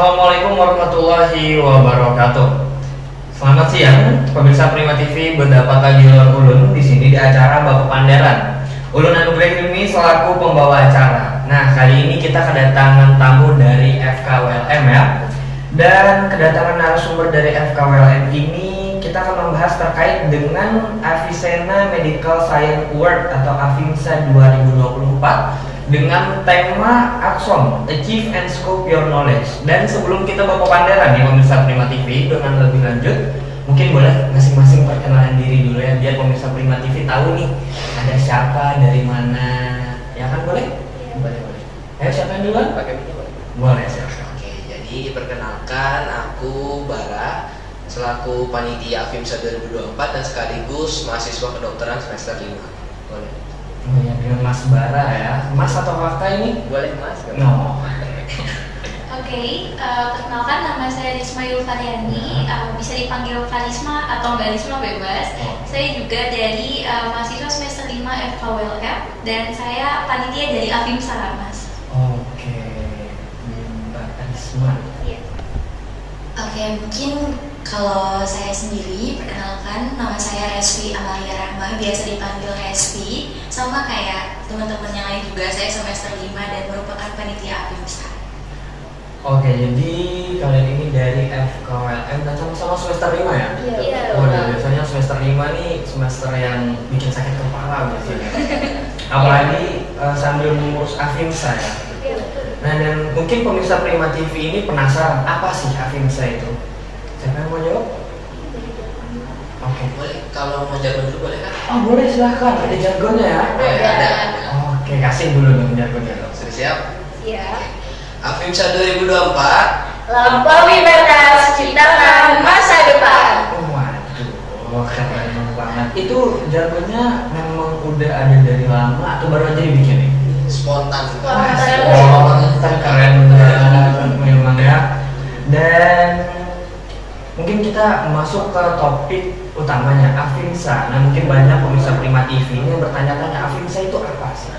Assalamualaikum warahmatullahi wabarakatuh. Selamat siang, pemirsa Prima TV. Berdapat lagi ulun di sini di acara Bapak Panderan. Ulun Anugrah Hilmi selaku pembawa acara. Nah, kali ini kita kedatangan tamu dari FKWLM ya. Dan kedatangan narasumber dari FKWLM ini kita akan membahas terkait dengan Avicenna Medical Science Award atau AVIMSA 2024 dengan tema Axon, Achieve and Scope Your Knowledge. Dan sebelum kita bawa panderan nih pemirsa Prima TV dengan lebih lanjut, mungkin boleh masing-masing perkenalan diri dulu ya, biar pemirsa Prima TV tahu nih ada siapa, dari mana, ya kan boleh? Boleh. Ayo siapa yang duluan? Pakai mic boleh? Boleh, silakan. Oke, jadi perkenalkan aku Bara selaku panitia AVIMSA 2024 dan sekaligus mahasiswa kedokteran semester 5. Boleh? Oh ya, dengan Mas Bara ya. Mas atau kakak ini? Boleh Mas? No. Oke, perkenalkan nama saya Risma Yulvariani, bisa dipanggil Karisma atau Mbak Risma bebas. Saya juga dari mahasiswa semester 5 FKWLM dan saya panitia dari AVIMSA, Mas. Oke, Mbak Risma. Iya. Oke, mungkin kalau saya sendiri, perkenalkan nama saya Resvi Amalia Rahma, biasa dipanggil Resvi. Sama kayak teman-teman yang lain juga, saya semester 5 dan merupakan panitia AVIMSA. Oke, jadi kalian ini dari FKWLM dan sama-sama semester 5 ya? Iya. Biasanya semester 5 nih semester yang bikin sakit kepala biasanya. Apalagi sambil mengurus AVIMSA ya. Iya, betul. Nah, dan mungkin pemirsa Prima TV ini penasaran apa sih AVIMSA itu? Siapa yang mau jawab? Oke. Boleh? Kalau mau jargon dulu boleh kan? Oh boleh, silahkan, ada jargonnya ya? Boleh, ada. Oke, kasih dulu dong jargonnya dong. Sudah siap? Iya. AVIMSA 2024. Lampaui batas, ciptakan masa depan. Waduh, keren banget. Itu jargonnya memang udah ada dari lama atau baru aja dibikin nih? Spontan. Spontan, keren banget memang ya. Dan mungkin kita masuk ke topik utamanya, AVIMSA. Nah, mungkin banyak pemirsa Prima TV ini yang bertanya-tanya, AVIMSA itu apa sih?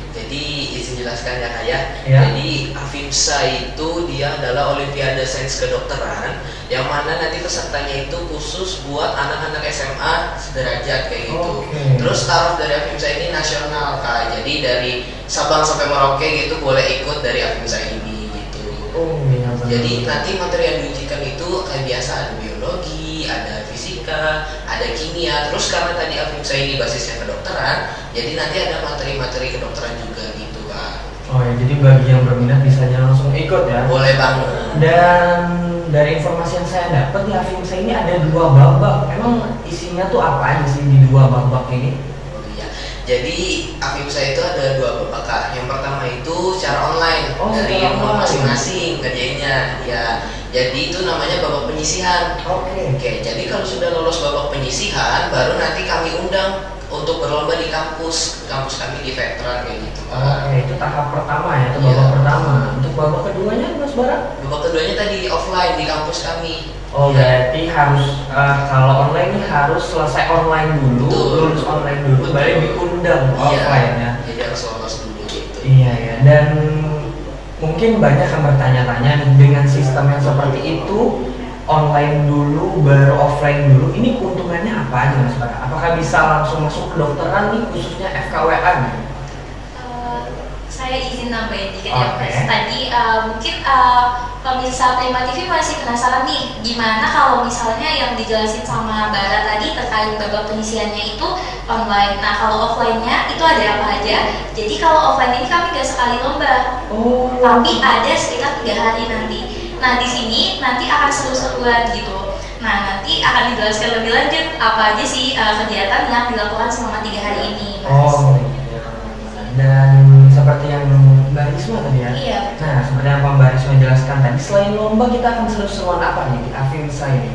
Jadi izin jelaskan ya Kak ya. Ya. Jadi AVIMSA itu dia adalah Olimpiade Sains Kedokteran yang mana nanti pesertanya itu khusus buat anak-anak SMA sederajat kayak gitu. Oke. Terus taraf dari AVIMSA ini nasional Kak. Jadi dari Sabang sampai Merauke gitu boleh ikut dari AVIMSA ini gitu. Oh iya benar. Jadi nanti materi yang diujikan itu kayak biasa ada biologi, ada fisika, ada kimia. Terus karena tadi AVIMSA ini basisnya kedokteran, jadi nanti ada materi-materi kedokteran juga gitu Kak. Oh ya, jadi bagi yang berminat bisa langsung ikut ya. Boleh banget. Dan dari informasi yang saya dapat di AVIMSA ini ada 2 babak. Emang isinya tuh apa aja sih di 2 babak ini? Oh iya. Jadi AVIMSA itu ada 2 babak Kak. Yang pertama itu secara online dari secara rumah online. masing-masing kerjainnya. Ya. Jadi itu namanya babak penyisihan. Oke. Oke, jadi kalau sudah lolos babak penyisihan, baru nanti kami undang untuk berlomba di kampus kami di veteran kayak gitu Kak. Oke, itu tahap pertama ya, itu Iya. babak pertama. Untuk babak keduanya Mas Bara? Babak keduanya tadi offline di kampus kami. Oh, Ya. berarti harus kalau online ini harus selesai online dulu, Betul. lulus online dulu, Betul. baru diundang offline ya. Jadi harus lolos dulu gitu. Iya ya, dan mungkin banyak yang bertanya-tanya nih, dengan sistem yang seperti itu, online dulu baru offline dulu, ini keuntungannya apa aja Mas Bara? Apakah bisa langsung masuk kedokteran nih, khususnya FKWLM? Saya izin nambahin dikit ya Oke. Mas. Tadi mungkin pemirsa Prima TV masih penasaran nih, gimana kalau misalnya yang dijelasin sama Bara tadi terkait babak penyisiannya itu online. Nah, kalau offline-nya itu ada apa aja? Jadi kalau offline ini kami gak sekali lomba, Oh, tapi ada sekitar 3 hari nanti. Nah, di sini nanti akan seru-seruan gitu. Nah, nanti akan dijelaskan lebih lanjut apa aja sih kegiatan yang dilakukan selama 3 hari ini, Mas. Oh, dan seperti yang Mbak Risma tadi ya. Iya. Nah, seperti yang Mbak Risma jelaskan tadi, selain lomba kita akan seru-seruan apa nih di AVIMSA ini?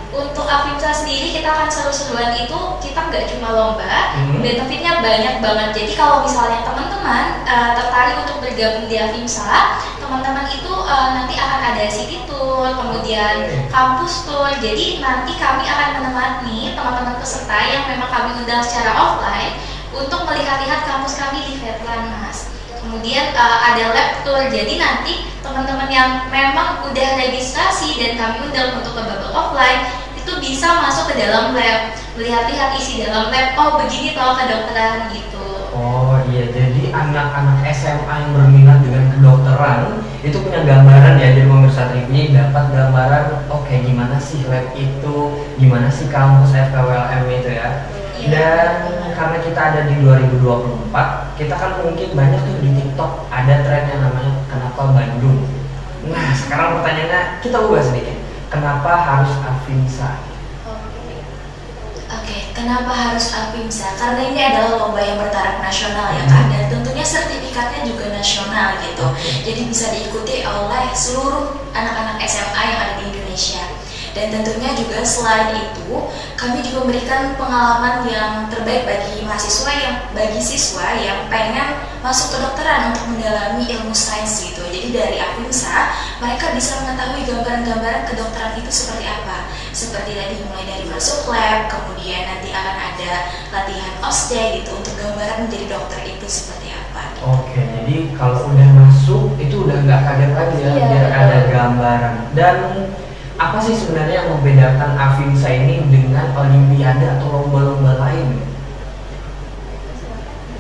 Untuk AVIMSA sendiri kita akan seru-seruan itu kita nggak cuma lomba, Hmm. benefitnya banyak banget. Jadi kalau misalnya teman-teman tertarik untuk bergabung di AVIMSA, teman-teman itu nanti akan ada city tour, kemudian kampus tour. Jadi nanti kami akan menemani teman-teman peserta yang memang kami undang secara offline untuk melihat-lihat kampus kami di veteran Mas. Kemudian ada lab tour, jadi nanti teman-teman teman-teman yang memang udah registrasi dan kami undang untuk ke bubble offline itu bisa masuk ke dalam lab, melihat-lihat isi dalam lab, oh begini toh kedokteran gitu. Oh iya, jadi anak-anak SMA yang berminat dengan kedokteran itu punya gambaran ya, jadi pemirsa Trivni dapat gambaran, oh kayak gimana sih lab itu, gimana sih kampus FKWLM itu ya. Dan karena kita ada di 2024, kita kan mungkin banyak tuh di TikTok ada tren yang namanya kenapa Bandung. Nah sekarang pertanyaannya kita ubah sedikit, kenapa harus Afinsa? Oke, kenapa harus Avimsa? Karena ini adalah lomba yang bertaraf nasional ya kan, dan tentunya sertifikatnya juga nasional gitu. Jadi bisa diikuti oleh seluruh anak-anak SMA yang ada di Indonesia. Dan tentunya juga selain itu, kami juga memberikan pengalaman yang terbaik bagi siswa yang pengen masuk kedokteran untuk mendalami ilmu sains gitu. Jadi dari Avimsa, mereka bisa mengetahui gambaran-gambaran kedokteran itu seperti apa. Seperti tadi mulai dari masuk lab, kemudian nanti akan ada latihan OSCE gitu untuk gambaran menjadi dokter itu seperti apa. Oke, jadi kalau udah masuk itu udah nggak kaget lagi ya, biar ada gambaran. Dan apa sih sebenarnya yang membedakan Afinsa ini dengan olimpiade atau lomba-lomba lain?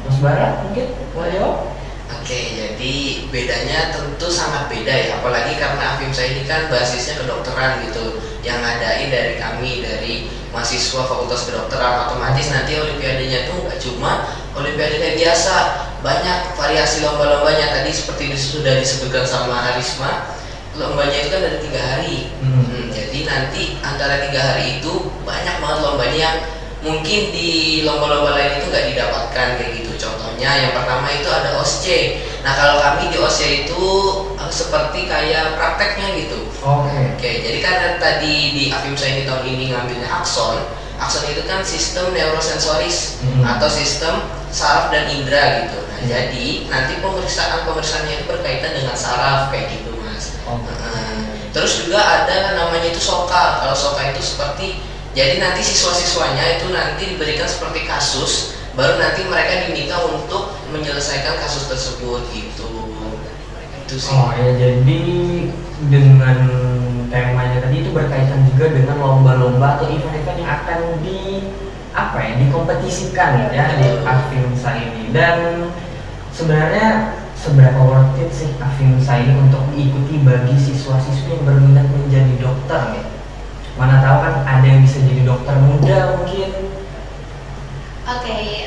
Mas Bara mungkin mau jawab? Oke, jadi bedanya tentu sangat beda ya, apalagi karena Avimsa ini kan basisnya kedokteran gitu, yang ngadain dari kami, dari mahasiswa Fakultas Kedokteran, otomatis nanti olimpiadenya tuh nggak cuma olimpiade kayak biasa, banyak variasi lomba-lombanya. Tadi seperti sudah disebutkan sama Harisma, lombanya itu kan ada 3 hari. Jadi nanti antara 3 hari itu banyak banget lombanya yang mungkin di lomba-lomba lain itu nggak didapatkan kayak gitu. Contohnya yang pertama itu ada OSCE. Nah kalau kami di OSCE itu seperti kayak prakteknya gitu. Oke, jadi karena tadi di Avimsa ini tahun ini ngambilnya akson itu kan sistem neurosensoris atau sistem saraf dan indera gitu. Nah jadi nanti pemeriksaannya itu berkaitan dengan saraf kayak gitu mas. Terus juga ada namanya itu SOKA. Kalau SOKA itu seperti, jadi nanti siswa-siswanya itu nanti diberikan seperti kasus, baru nanti mereka diminta untuk menyelesaikan kasus tersebut gitu. Itu sih. Oh ya, jadi dengan temanya tadi itu berkaitan juga dengan lomba-lomba atau event-event yang akan dikompetisikan ya di Avimsa ini. Dan sebenarnya seberapa worth it sih Avimsa ini untuk diikuti bagi siswa-siswi yang berminat menjadi dokter nih? Mana tahu kan ada yang bisa jadi dokter muda mungkin. Oke,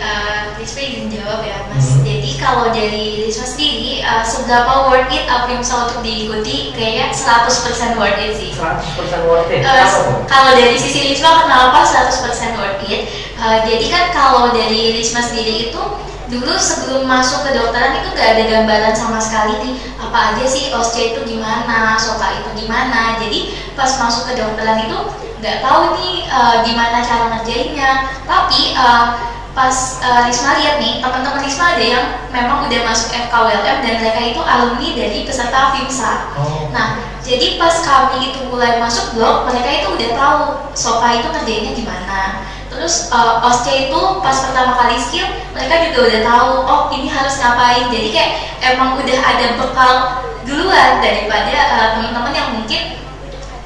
Risma izin jawab ya Mas. Jadi kalau dari Risma sendiri, seberapa worth it Avimsa untuk diikuti? Kayaknya 100% worth it sih. 100% worth it? Kalau dari sisi Risma kenapa 100% worth it? Jadi kan kalau dari Risma sendiri itu dulu sebelum masuk ke dokteran itu gak ada gambaran sama sekali nih apa aja sih OSCE itu gimana, SOKA itu gimana. Jadi pas masuk ke dokteran itu nggak tahu nih gimana cara ngerjainnya. Tapi pas Risma lihat nih teman-teman Risma ada yang memang udah masuk FKWLM dan mereka itu alumni dari peserta Avimsa. Nah jadi pas kami itu mulai masuk blog, mereka itu udah tahu SOKA itu ngerjainnya gimana. Terus OSCE itu pas pertama kali skill, mereka juga udah tahu, oh ini harus ngapain. Jadi kayak emang udah ada bekal duluan daripada teman-teman yang mungkin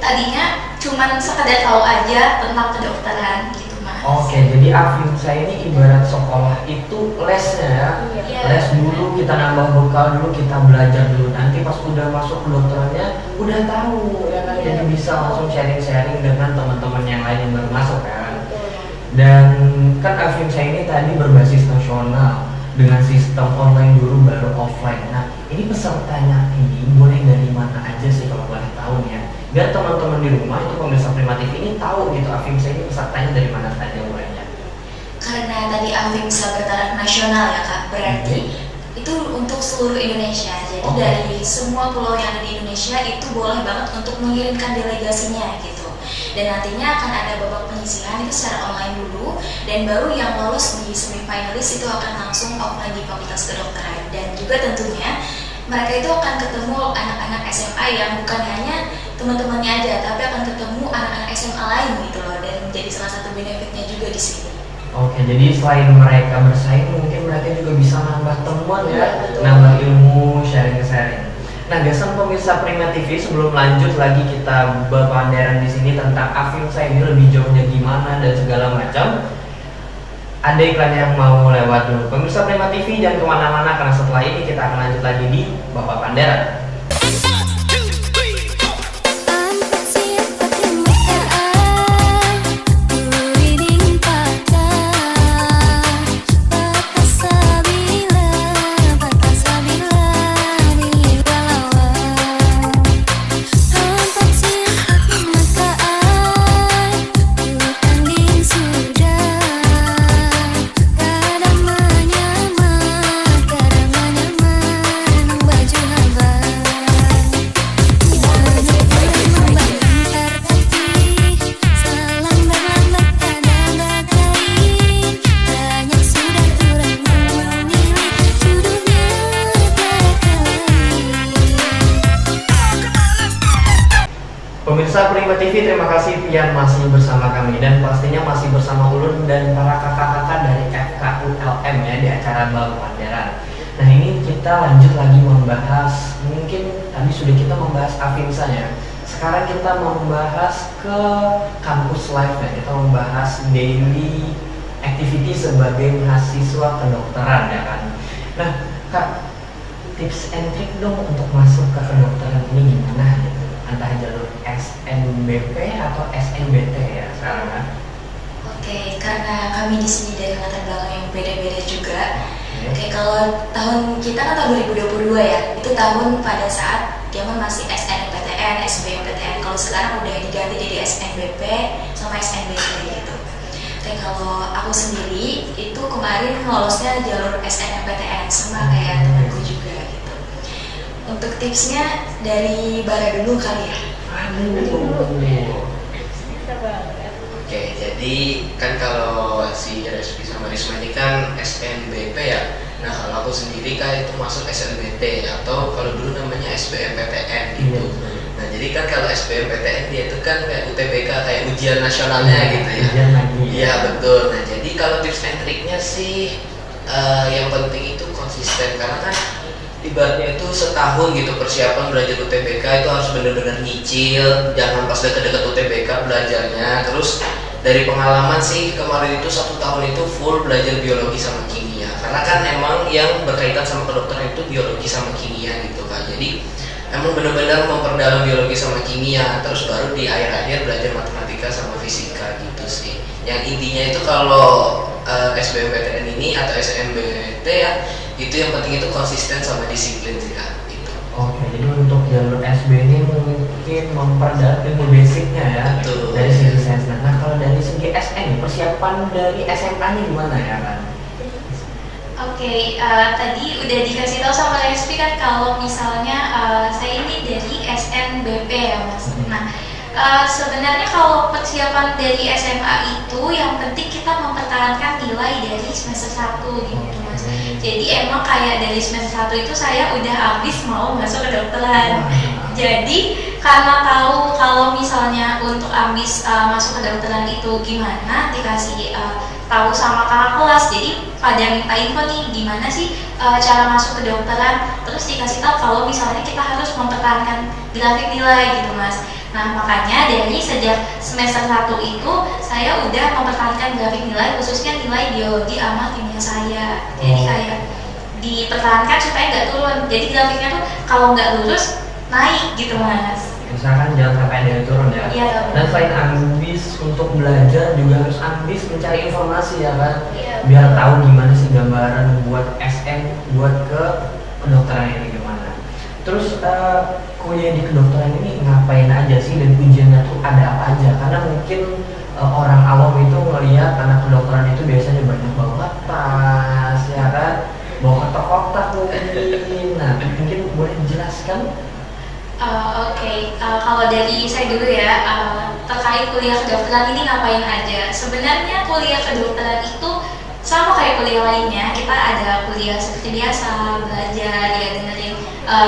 tadinya cuman sekedar tahu aja tentang kedokteran gitu mas. Oke, jadi Avimsa ini ibarat sekolah itu lesnya ya. Les dulu, kita nambah bekal dulu, kita belajar dulu. Nanti pas udah masuk kedokterannya, udah tahu ya kan. Jadi bisa langsung sharing-sharing dengan teman-teman yang lain yang baru masuk kan. Dan kan Avimsa ini tadi berbasis nasional dengan sistem online dulu baru offline. Nah ini pesertanya ini boleh dari mana aja sih kalau boleh tahu nih ya, biar teman-teman di rumah itu pemirsa Prima TV ini tahu gitu Avimsa ini pesertanya dari mana saja mulainya. Karena tadi Avimsa bertaraf nasional ya kak, berarti itu untuk seluruh Indonesia. Jadi dari semua pulau yang ada di Indonesia itu boleh banget untuk mengirimkan delegasinya gitu. Dan nantinya akan ada babak penyisihan itu secara online dulu, dan baru yang lolos di semifinalis itu akan langsung offline di Fakultas Kedokteran. Dan juga tentunya mereka itu akan ketemu anak-anak SMA yang bukan hanya teman-temannya aja, tapi akan ketemu anak-anak SMA lain gitu loh, dan menjadi salah satu benefitnya juga di sini. Oke, jadi selain mereka bersaing, mungkin mereka juga bisa nambah temuan ya, nambah ilmu, sharing-sharing. Nah, gasan pemirsa Prima TV, sebelum lanjut lagi kita berpandaran di sini tentang Afimsa ini lebih jauhnya gimana dan segala macam. Ada iklan yang mau lewat dulu. Pemirsa Prima TV jangan kemana-mana karena setelah ini kita akan lanjut lagi di Bapak Pandaran. Pemirsa Prima TV, terima kasih yang masih bersama kami dan pastinya masih bersama Ulun dan para kakak-kakak dari FKULM ya di acara Bapak Pandaran. Nah, ini kita lanjut lagi membahas, mungkin tadi sudah kita membahas Afimsa ya. Sekarang kita membahas ke kampus life ya. Kita membahas daily activity sebagai mahasiswa kedokteran ya kan. Nah, Kak, tips and trick dong untuk masuk ke kedokteran ini gimana gitu? Entah jalur SNBP atau SNBT ya sekarang kan? Oke, karena kami di sini dari latar belakang yang beda-beda juga. Oke, kalau tahun kita kan tahun 2022 ya, itu tahun pada saat zaman masih SNMPTN, SBMPTN. Kalau sekarang udah diganti jadi SNBP sama SNBT gitu. Oke, kalau aku sendiri itu kemarin lolosnya jalur SNMPTN sama kayak temanku juga gitu. Untuk tipsnya dari Bara dulu kali ya. Oke, jadi kan kalau si Respi sama Risma ini kan SNBP ya. Nah, kalau aku sendiri kan itu masuk SNBT atau kalau dulu namanya SBMPTN gitu. Nah, jadi kan kalau SBMPTN dia itu kan kayak UTBK, kayak ujian nasionalnya gitu ya. Iya, betul. Nah, jadi kalau tips and triknya sih yang penting itu konsisten, karena kan ibaratnya itu setahun gitu persiapan belajar UTBK itu harus benar-benar nyicil, jangan pas deket-deket UTBK belajarnya. Terus dari pengalaman sih kemarin itu 1 tahun itu full belajar biologi sama kimia, karena kan emang yang berkaitan sama kedokteran itu biologi sama kimia gitu kan. Jadi emang benar-benar memperdalam biologi sama kimia, terus baru di akhir-akhir belajar matematika sama fisika gitu sih. Yang intinya itu kalau SBMPTN ini atau SNBT ya, itu yang penting itu konsisten sama disiplin sih kan gitu. Oke, jadi untuk jalur SB ini mungkin memperdalam ilmu basicnya ya. Betul. Dari segi sains. Nah, kalau dari segi SN, persiapan dari SMA-nya gimana ya kan? Oke, tadi udah dikasih tahu sama Respi kan kalau misalnya saya ini dari SNBP ya Mas. Nah, sebenarnya kalau persiapan dari SMA itu yang penting kita mempertahankan nilai dari semester 1 gitu Mas. Jadi emang kayak dari semester 1 itu saya udah habis mau masuk ke kedokteran. Jadi karena tahu kalau misalnya untuk habis masuk ke kedokteran itu gimana, dikasih tahu sama kakak kelas, jadi pada minta info nih gimana sih cara masuk ke kedokteran, terus dikasih tahu kalau misalnya kita harus mempertahankan grafik nilai gitu Mas. Nah, makanya dari sejak semester 1 itu saya udah mempertahankan grafik nilai, khususnya nilai biologi sama kimia saya. Jadi kayak dipertahankan supaya nggak turun. Jadi grafiknya tuh kalau nggak lurus naik gitu Mas. Misalkan jangan sampai ada yang turun ya. Iya. Dan selain ambis untuk belajar juga harus ambis mencari informasi ya kan. Iya. Biar tahu gimana sih gambaran buat SN buat ke kedokteran ini gimana. Terus kuliah di kedokteran ini ngapain aja sih dan ujiannya tuh ada apa aja? Karena mungkin orang awam itu melihat anak kedokteran itu biasanya banyak bawa tas ya kan, bawa kotak-kotak mungkin. Nah, mungkin boleh dijelaskan? Oke, kalau dari saya dulu ya, terkait kuliah kedokteran ini ngapain aja. Sebenarnya kuliah kedokteran itu sama kayak kuliah lainnya, kita ada kuliah seperti biasa, belajar, ya dengerin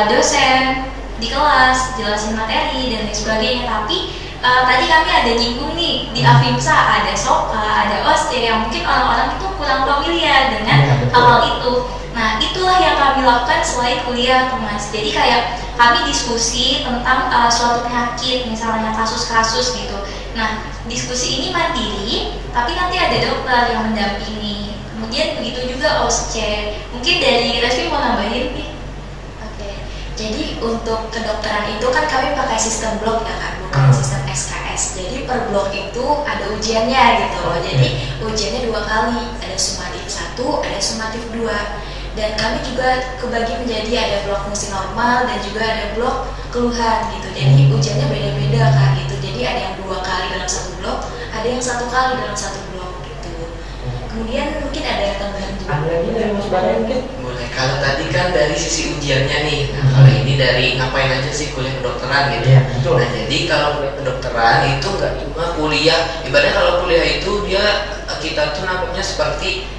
dosen di kelas, jelasin materi dan lain sebagainya. Tapi tadi kami ada nyinggung nih di Afimsa, ada SOKA, ada OSDE yang mungkin orang-orang itu kurang familiar dengan hal itu. Nah, itulah yang kami lakukan selain kuliah tuh Mas. Jadi kayak kami diskusi tentang suatu penyakit, misalnya kasus-kasus gitu. Nah, diskusi ini mandiri, tapi nanti ada dokter yang mendampingi. Kemudian begitu juga OSC. Mungkin dari Resmi mau nambahin nih? Oke, jadi untuk kedokteran itu kan kami pakai sistem blok ya kan, bukan sistem SKS. Jadi per blok itu ada ujiannya gitu loh. Jadi ujiannya 2 kali, ada sumatif 1, ada sumatif 2. Dan kami juga kebagi menjadi ada blok fungsi normal dan juga ada blok keluhan gitu. Jadi ujiannya beda-beda kan gitu. Jadi ada yang 2 kali dalam 1 blok, ada yang 1 kali dalam 1 blok gitu. Kemudian mungkin ada yang tambahan juga. Ada lagi dari Mas Bara mungkin? Boleh. Kalau tadi kan dari sisi ujiannya nih, nah kalau ini dari ngapain aja sih kuliah kedokteran gitu. Iya, betul. Nah jadi kalau kuliah kedokteran itu nggak cuma kuliah, ibaratnya kalau kuliah itu dia kita tuh nangkepnya seperti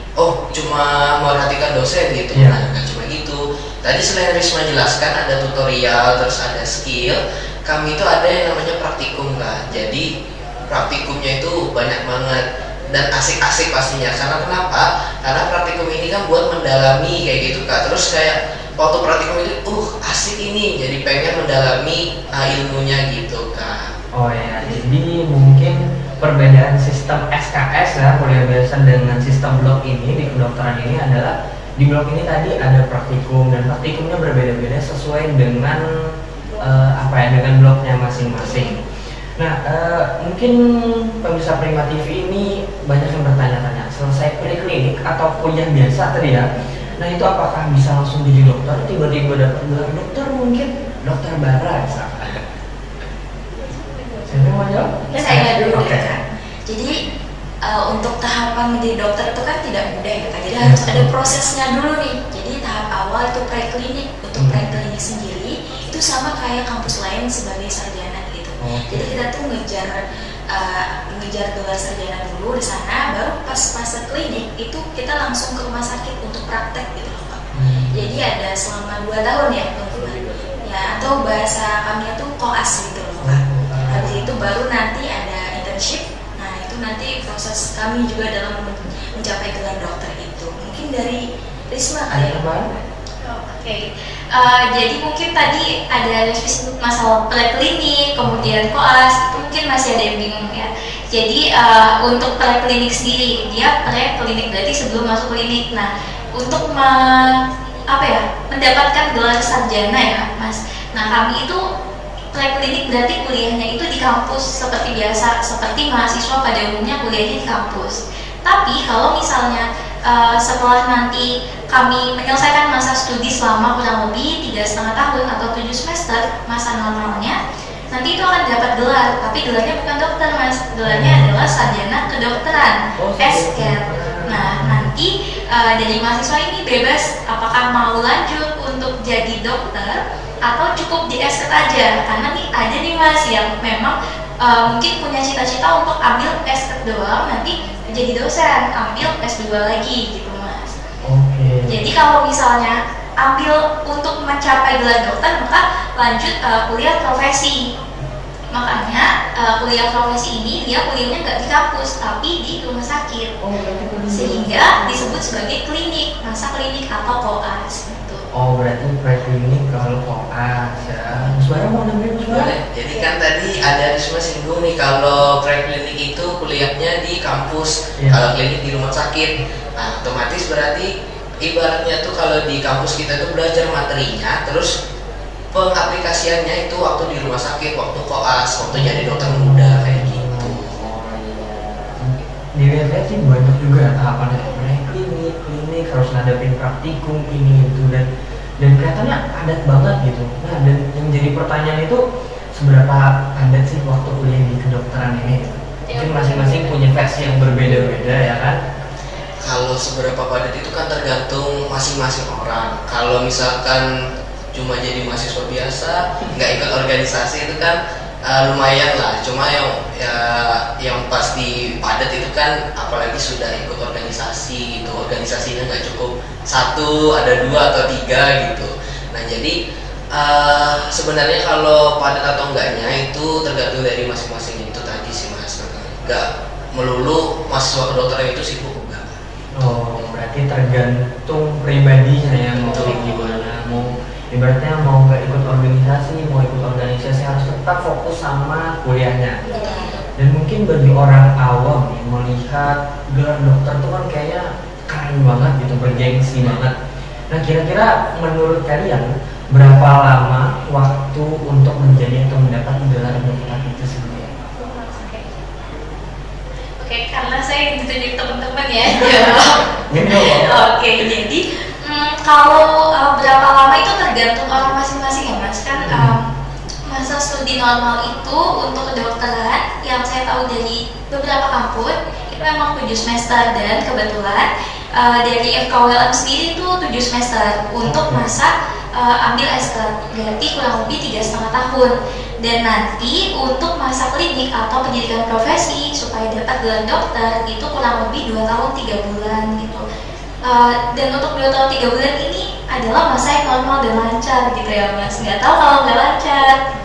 cuma merhatikan dosen gitu. Iya. Nah nggak cuma gitu. Tadi selain Risma jelaskan ada tutorial, terus ada skill, kami itu ada yang namanya praktikum kan. Jadi praktikumnya itu banyak banget dan asik-asik pastinya. Karena kenapa? Karena praktikum ini kan buat mendalami kayak gitu kak. Terus kayak waktu praktikum itu asik ini, jadi pengen mendalami ilmunya gitu kak. Oh ya, jadi mungkin perbedaan sistem SKS ya, kuliah biasa dengan sistem blok ini di kedokteran ini adalah di blok ini tadi ada praktikum dan praktikumnya berbeda-beda sesuai dengan dengan bloknya masing-masing. Nah, mungkin pemirsa Prima TV ini banyak yang bertanya-tanya, selesai preklinik atau kuliah biasa tadi ya. Nah, itu apakah bisa langsung jadi dokter? Tiba-tiba dapat gelar dokter, mungkin dokter Bara misalkan. Siapa yang mau jawab? Saya dulu Oke. kan. Jadi untuk tahapan menjadi dokter itu kan tidak mudah ya Kak. Jadi harus ada prosesnya dulu nih. Jadi tahap awal itu preklinik. Untuk preklinik sendiri itu sama kayak kampus lain sebagai sarjana gitu. Jadi kita tuh ngejar gelar sarjana dulu di sana, baru pas fase klinik itu kita langsung ke rumah sakit untuk praktek gitu loh Kak. Jadi ada selama 2 tahun ya teman-teman. Ya atau bahasa kami itu koas gitu loh Kak. Habis itu baru nanti ada internship. Nah itu nanti proses kami juga dalam mencapai gelar dokter itu. Mungkin dari Risma kali ya. Oke. Jadi mungkin tadi ada spesifik masalah preklinik, kemudian koas, itu mungkin masih ada yang bingung ya. Jadi untuk preklinik sendiri, dia preklinik berarti sebelum masuk klinik. Nah, untuk mendapatkan gelar sarjana ya, Mas. Nah, kami itu preklinik berarti kuliahnya itu di kampus seperti biasa, seperti mahasiswa pada umumnya kuliahnya di kampus. Tapi kalau misalnya setelah nanti kami menyelesaikan masa studi selama kurang lebih 3,5 tahun atau 7 semester masa normalnya, nanti itu akan dapat gelar, tapi gelarnya bukan dokter Mas, gelarnya adalah sarjana kedokteran, SCAT. Nah nanti dari mahasiswa ini bebas apakah mau lanjut untuk jadi dokter atau cukup di SCAT aja, karena nih ada nih Mas yang memang mungkin punya cita-cita untuk ambil SCAT doang, nanti jadi dosen, ambil S2 lagi gitu Mas. Oke. Jadi kalau misalnya ambil untuk mencapai gelar dokter, maka lanjut kuliah profesi. Makanya kuliah profesi ini dia kuliahnya nggak di kampus, tapi di rumah sakit. Sehingga disebut sebagai klinik, masa klinik atau koas. Oh berarti preklinik kalau koas ya. Mas Bara mau nambahin Mas Bara? Boleh. Jadi kan tadi ada Risma singgung nih kalau preklinik itu kuliahnya di kampus, kalau klinik di rumah sakit. Nah otomatis berarti ibaratnya tuh kalau di kampus kita tuh belajar materinya, terus pengaplikasiannya itu waktu di rumah sakit, waktu koas, waktu jadi dokter muda kayak gitu. Dilihat sih banyak juga tahapannya, klinik, harus ngadepin praktikum ini itu dan kelihatannya padat banget gitu. Nah dan yang jadi pertanyaan itu seberapa padat sih waktu kuliah di kedokteran ini? Mungkin masing-masing punya versi yang berbeda-beda ya kan? Kalau seberapa padat itu kan tergantung masing-masing orang. Kalau misalkan cuma jadi mahasiswa biasa, nggak ikut organisasi itu kan lumayan lah. Cuma yang pasti padat itu kan apalagi sudah ikut organisasi gitu. Organisasinya nggak cukup 1, ada 2 atau 3 gitu. Nah jadi sebenarnya kalau padat atau enggaknya itu tergantung dari masing-masing itu tadi sih Mas. Nggak melulu mahasiswa kedokteran itu sibuk enggak. Oh berarti tergantung pribadinya ya, mau kayak gimana, mau ibaratnya mau nggak ikut organisasi, mau ikut organisasi harus tetap fokus sama kuliahnya. Dan mungkin bagi orang awam nih melihat gelar dokter tuh kan kayaknya keren banget gitu, bergengsi banget. Nah kira-kira menurut kalian berapa lama waktu untuk menjadi atau mendapat gelar dokter itu sendiri? Oke, karena saya ditunjuk teman-teman ya. Oke, jadi kalau berapa lama itu tergantung orang masing-masing ya Mas. Kan masa studi normal itu untuk kedokteran yang saya tahu dari beberapa kampus itu memang 7 semester, dan kebetulan dari FKULM sendiri itu 7 semester untuk masa ambil S1, berarti kurang lebih 3,5 tahun. Dan nanti untuk masa klinik atau pendidikan profesi supaya dapat gelar dokter itu kurang lebih 2 tahun 3 bulan gitu. Dan untuk 2 tahun 3 bulan ini adalah masa yang normal dan lancar gitu ya Mas. Nggak tahu kalau nggak lancar.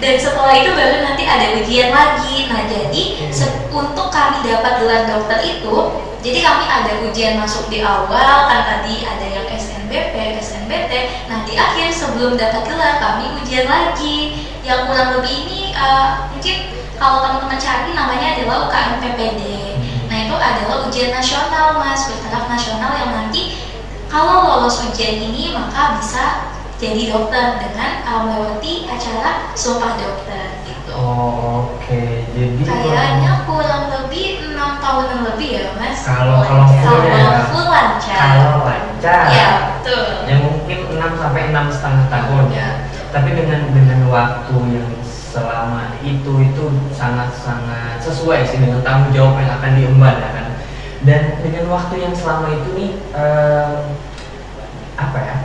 Dan setelah itu baru nanti ada ujian lagi. Nah jadi untuk kami dapat gelar dokter itu, jadi kami ada ujian masuk di awal, kan tadi ada yang SNBP, SNBT. Nah di akhir sebelum dapat gelar kami ujian lagi. Yang kurang lebih ini mungkin kalau teman-teman cari namanya adalah UKM PPD. Nah itu adalah ujian nasional Mas, bertaraf nasional yang nanti kalau lolos ujian ini maka bisa jadi dokter dengan melewati acara sumpah dokter gitu. Oh, oke. Jadi Kayaknya kurang lebih 6 tahunan lebih ya Mas. Kalau full ya. Full lancar. Kalau lancar. Ya betul. Ya mungkin 6 sampai 6,5 tahun ya. Tapi dengan waktu yang selama itu sangat-sangat sesuai sih dengan tanggung jawab yang akan diemban ya kan. Dan dengan waktu yang selama itu nih apa ya?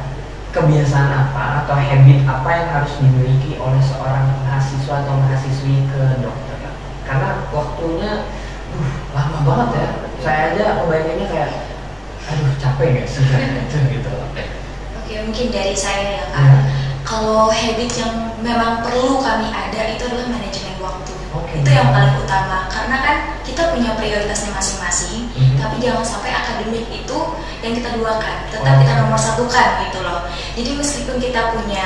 Kebiasaan apa atau habit apa yang harus dimiliki oleh seorang mahasiswa atau mahasiswi ke dokter? Karena waktunya lama banget ya. Saya aja membayanginnya kayak aduh capek gak sih gitu. Oke, mungkin dari saya ya Kak. Kalau habit yang memang perlu kami ada itu adalah manajemen waktu. Itu yang paling utama, karena kan kita punya prioritasnya masing-masing, tapi jangan sampai akademik itu yang kita duakan, tetap kita nomor satukan gitu loh. Jadi meskipun kita punya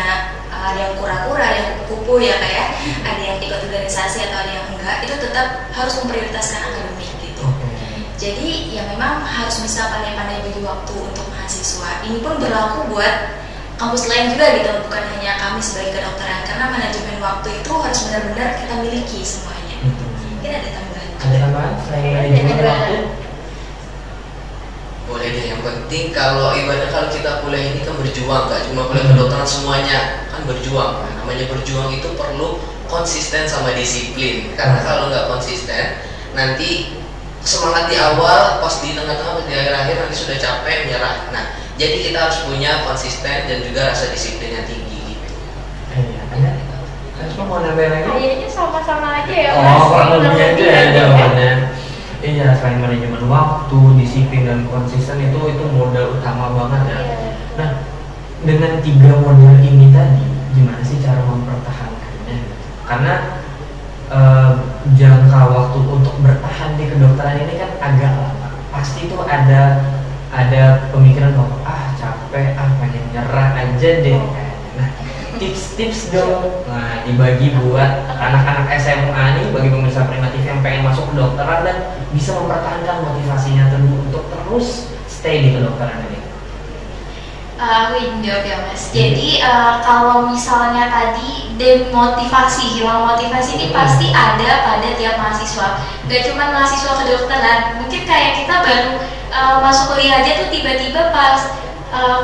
ada yang kura-kura, ada yang kupu-kupu ya kayak ada yang ikut organisasi atau ada yang enggak, itu tetap harus memprioritaskan akademik gitu. Jadi ya memang harus bisa pandai-pandai bagi waktu untuk mahasiswa. Ini pun berlaku buat kampus lain juga gitu, bukan hanya kami sebagai kedokteran, karena manajemen waktu itu harus benar-benar kita miliki semuanya. Mungkin ada tambahan? Ada tambahan selain manajemen waktu? Boleh deh, yang penting kalau ibadah kalau kita kuliah ini kan berjuang, gak cuma kuliah kedokteran semuanya kan berjuang. Nah, namanya berjuang itu perlu konsisten sama disiplin, karena kalau nggak konsisten nanti semangat di awal, pas di tengah-tengah, pas di akhir-akhir nanti sudah capek menyerah. Nah jadi kita harus punya konsisten dan juga rasa disiplin yang tinggi gitu. Iya, kan semua mau nambah lagi? Kayaknya sama-sama aja ya. Oh, kurang lebih aja ya jawabannya. Iya, selain manajemen waktu, disiplin dan konsisten itu modal utama banget ya. Nah, dengan 3 modal ini tadi, gimana sih cara mempertahankannya? Karena jangka waktu untuk bertahan di kedokteran ini kan agak lama. Pasti itu ada pemikiran bahwa capek, pengen nyerah aja deh kayaknya. Nah, tips-tips dong. Nah, dibagi buat anak-anak SMA nih, bagi pemirsa Prima TV yang pengen masuk kedokteran dan bisa mempertahankan motivasinya untuk terus stay di kedokteran ini. Aku ingin jawab ya Mas. Jadi kalau misalnya tadi demotivasi, hilang motivasi ini pasti ada pada tiap mahasiswa. Gak cuma mahasiswa kedokteran, mungkin kayak kita baru masuk kuliah aja tuh tiba-tiba pas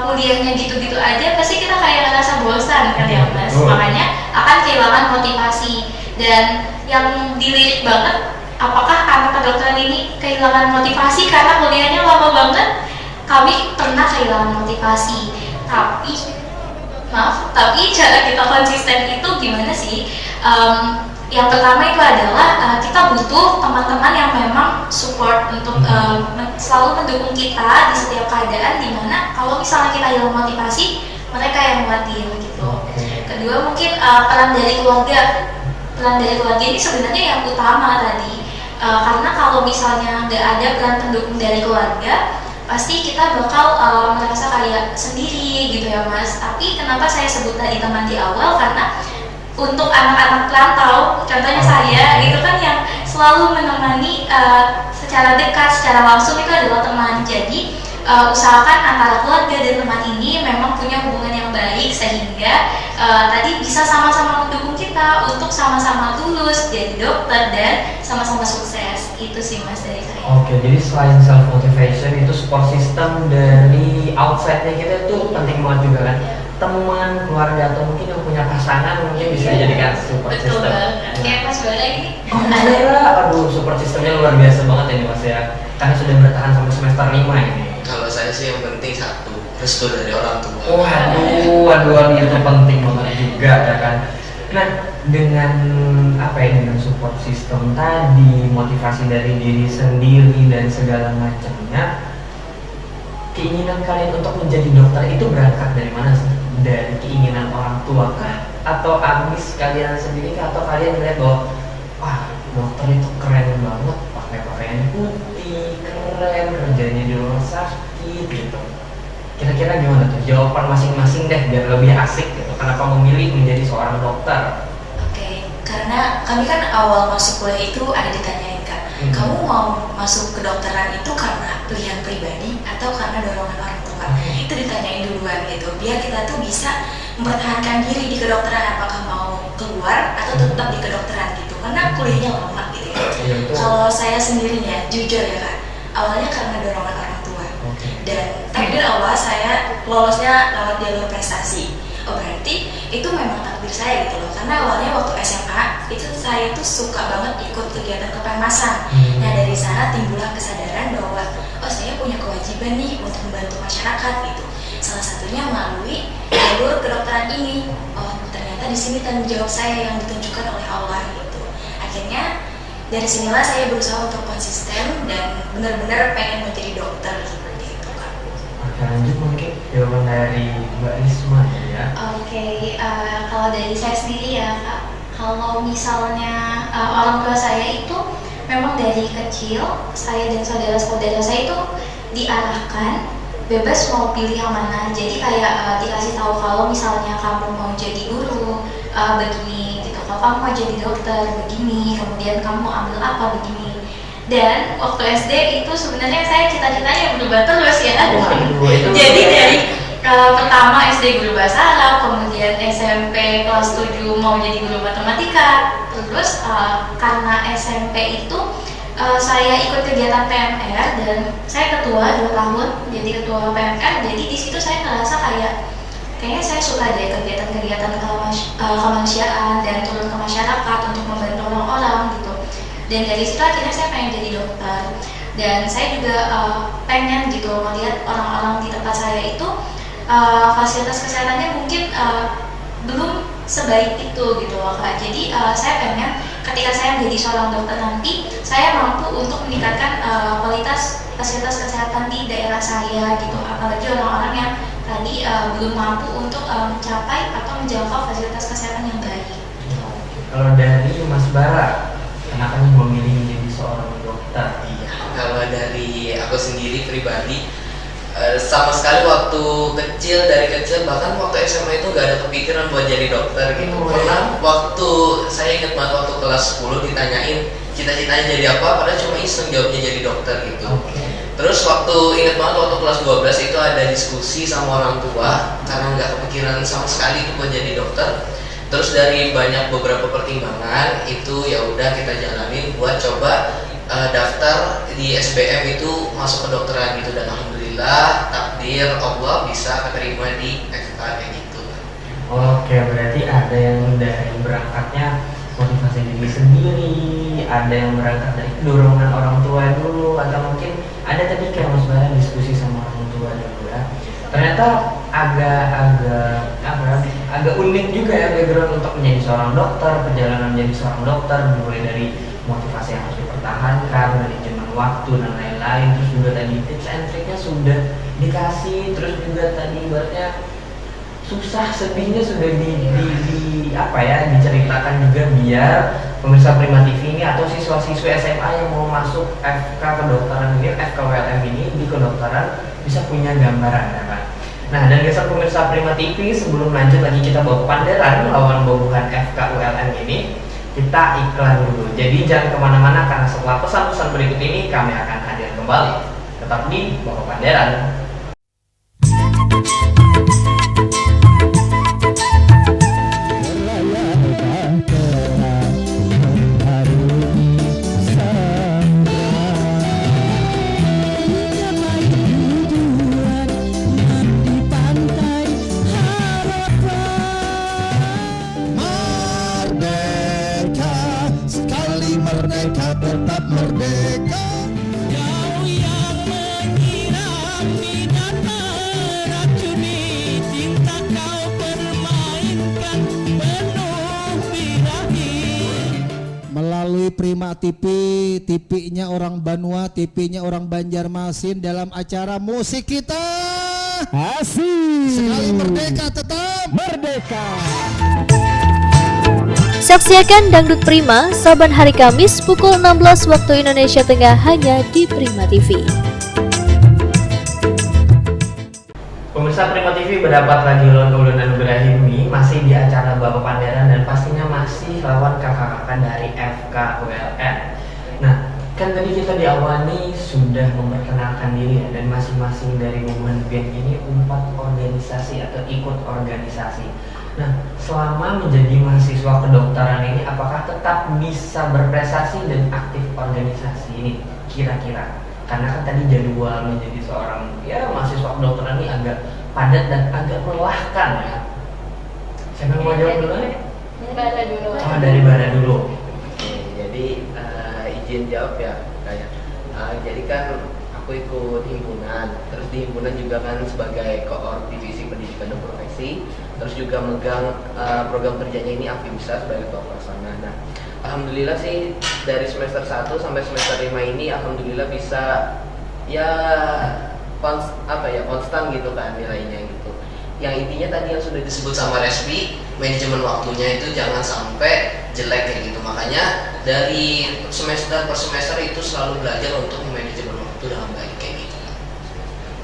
kuliahnya gitu-gitu aja pasti kita kayak ngerasa bosan kan ya Mas. Makanya akan kehilangan motivasi. Dan yang dilirik banget, apakah anak kedokteran ini kehilangan motivasi karena kuliahnya lama banget? Kami pernah kehilangan motivasi, tapi cara kita konsisten itu gimana sih? Yang pertama itu adalah kita butuh teman-teman yang memang support untuk selalu mendukung kita di setiap keadaan, dimana kalau misalnya kita hilang motivasi, mereka yang nguatin gitu. Kedua mungkin peran dari keluarga. Peran dari keluarga ini sebenarnya yang utama tadi, karena kalau misalnya nggak ada peran pendukung dari keluarga, pasti kita bakal merasa kayak sendiri gitu ya Mas. Tapi kenapa saya sebut tadi teman di awal, karena untuk anak-anak perantau, contohnya saya gitu kan, yang selalu menemani secara dekat, secara langsung itu adalah teman. Jadi usahakan antara keluarga dan teman ini memang punya hubungan yang baik, sehingga tadi bisa sama-sama mendukung kita untuk sama-sama lulus jadi dokter dan sama-sama sukses. Itu sih Mas dari saya. Oke, jadi selain self motivation itu support system dari outside-nya kita itu penting banget juga kan. Teman, keluarga, atau mungkin yang punya pasangan mungkin bisa dijadikan support Betul system. banget. Kayak Mas Bara ini. Aduh, support systemnya luar biasa banget ini Mas ya. Karena sudah bertahan sampai semester 5 ini. Kalau saya sih yang penting satu, restu dari orang tua. Waduh, itu penting banget juga ya kan. Nah, dengan dengan support system tadi, motivasi dari diri sendiri dan segala macamnya, keinginan kalian untuk menjadi dokter itu berangkat dari mana sih? Dari keinginan orang tua kah? Atau ambis kalian sendiri kah? Atau kalian melihat bahwa wah, dokter itu keren banget, pakai pakaian putih, keren, kerjanya di rumah sakit gitu. Kira-kira gimana tuh? Jawaban masing-masing deh biar lebih asik gitu. Kenapa memilih menjadi seorang dokter? Oke, karena kami kan awal masuk kuliah itu ada ditanyain kan, kamu mau masuk kedokteran itu karena pilihan pribadi atau karena dorongan orang tua? Itu ditanyain duluan gitu, biar kita tuh bisa mempertahankan diri di kedokteran, apakah mau keluar atau tetap di kedokteran gitu, karena kuliahnya lama gitu ya. Kalau saya sendiri ya, jujur ya Kak, awalnya karena dorongan orang tua. Dan takdir Allah saya lolosnya lewat jalur prestasi. Oh berarti itu memang takdir saya gitu loh. Karena awalnya waktu SMA itu saya tuh suka banget ikut kegiatan kepemasan. Nah dari sana timbullah kesadaran bahwa oh saya punya kewajiban nih untuk membantu masyarakat gitu. Salah satunya melalui jalur kedokteran ini. Oh ternyata di sini tanggung jawab saya yang ditunjukkan oleh Allah gitu. Akhirnya dari sinilah saya berusaha untuk konsisten dan benar-benar pengen menjadi dokter seperti itu Kak. Oke, lanjut mungkin jawaban dari Mbak Isma ya. Oke, kalau dari saya sendiri ya Kak, kalau misalnya orang tua saya itu memang dari kecil, saya dan saudara-saudara saya itu diarahkan bebas mau pilih yang mana. Jadi kayak dikasih tahu kalau misalnya kamu mau jadi guru begini gitu, kalau kamu mau jadi dokter begini, kemudian kamu mau ambil apa begini. Dan waktu SD itu sebenarnya saya cita-citanya berubah terus ya. Jadi dari pertama SD guru bahasa Arab, kemudian SMP kelas 7 mau jadi guru matematika. Terus karena SMP itu saya ikut kegiatan PMR dan saya ketua 2 tahun jadi ketua PMR. Jadi di situ saya ngerasa kayaknya saya suka deh kegiatan-kegiatan kemanusiaan dan turun ke masyarakat untuk membantu orang-orang gitu. Dan dari situ akhirnya saya pengen jadi dokter. Dan saya juga pengen gitu melihat orang-orang di tempat saya itu fasilitas kesehatannya mungkin belum sebaik itu gitu loh Kak. Jadi saya pengen ketika saya menjadi seorang dokter nanti, saya mampu untuk meningkatkan kualitas fasilitas kesehatan di daerah saya gitu. Apalagi orang-orang yang tadi belum mampu untuk mencapai atau menjangkau fasilitas kesehatan yang baik. Kalau dari Mas Bara, kenapa nih memilih menjadi seorang dokter? Iya, kalau dari aku sendiri pribadi, sama sekali waktu dari kecil bahkan waktu SMA itu gak ada kepikiran buat jadi dokter gitu. Pernah waktu saya ingat banget waktu kelas 10 ditanyain cita-citanya jadi apa, padahal cuma iseng jawabnya jadi dokter gitu. Terus waktu ingat banget waktu kelas 12 itu ada diskusi sama orang tua karena nggak kepikiran sama sekali itu buat jadi dokter. Terus dari beberapa pertimbangan itu ya udah kita jalanin buat coba daftar di SBM itu masuk ke dokteran gitu, dan alhamdulillah takdir Allah bisa keterima di FK kayak gitu. Oke, berarti ada yang dari berangkatnya motivasi diri sendiri, ada yang berangkat dari dorongan orang tua dulu, atau mungkin ada tadi kayak Mas Bara diskusi sama orang tua dulu ya. Ternyata agak unik juga ya background untuk menjadi seorang dokter, perjalanan menjadi seorang dokter mulai dari motivasi yang harus dipertahankan, manajemen waktu dan lain-lain, terus juga tadi tips and triknya sudah dikasih, terus juga tadi ibaratnya susah sedihnya sudah diceritakan juga biar pemirsa Prima TV ini atau siswa-siswi SMA yang mau masuk FK kedokteran ini, FKWLM ini di kedokteran bisa punya gambaran ya kan. Nah, dan geser pemirsa Prima TV, sebelum lanjut lagi kita bawa panderan lawan bobohan FKULM ini, kita iklan dulu. Jadi jangan kemana-mana karena setelah pesan-pesan berikut ini kami akan hadir kembali. Tetap di Bawa Panderan. Merdeka, tetap merdeka. Kau yang menyirami dan meracuni, cinta kau permainkan penuh birahi. Melalui Prima TV, TV-nya orang Banua, TV-nya orang Banjarmasin dalam acara musik kita. Asik. Sekali merdeka, tetap Merdeka. Saksikan Dangdut Prima saban hari Kamis pukul 16 waktu Indonesia Tengah hanya di Prima TV. Pemirsa Prima TV, berdapat lagi Ulun Anugerah Hilmi masih di acara Bapak Panderan dan pastinya masih lawan kakak-kakak dari FKULM. Nah, kan tadi kita diawali sudah memperkenalkan diri ya, dan masing-masing dari momen band ini empat organisasi atau ikut organisasi. Nah, selama menjadi mahasiswa kedokteran ini, apakah tetap bisa berprestasi dan aktif organisasi ini kira-kira? Karena kan tadi jadwal menjadi seorang mahasiswa kedokteran ini agak padat dan agak melelahkan ya. Siapa yang mau jawab dulu? Bara dulu. Oh, dari Bara dulu. Oke, jadi izin jawab ya kayak. Jadi kan aku ikut himpunan, terus di himpunan juga kan sebagai koor divisi pendidikan dan profesi, terus juga megang program kerjanya ini Afimsa sebagai ketua pelaksana. Nah, alhamdulillah sih dari semester 1 sampai semester 5 ini alhamdulillah bisa konstan gitu kan nilainya gitu. Yang intinya tadi yang sudah disebut sama Respi, manajemen waktunya itu jangan sampai jelek kayak gitu. Makanya dari semester per semester itu selalu belajar untuk manajemen waktu dengan baik kayak gitu.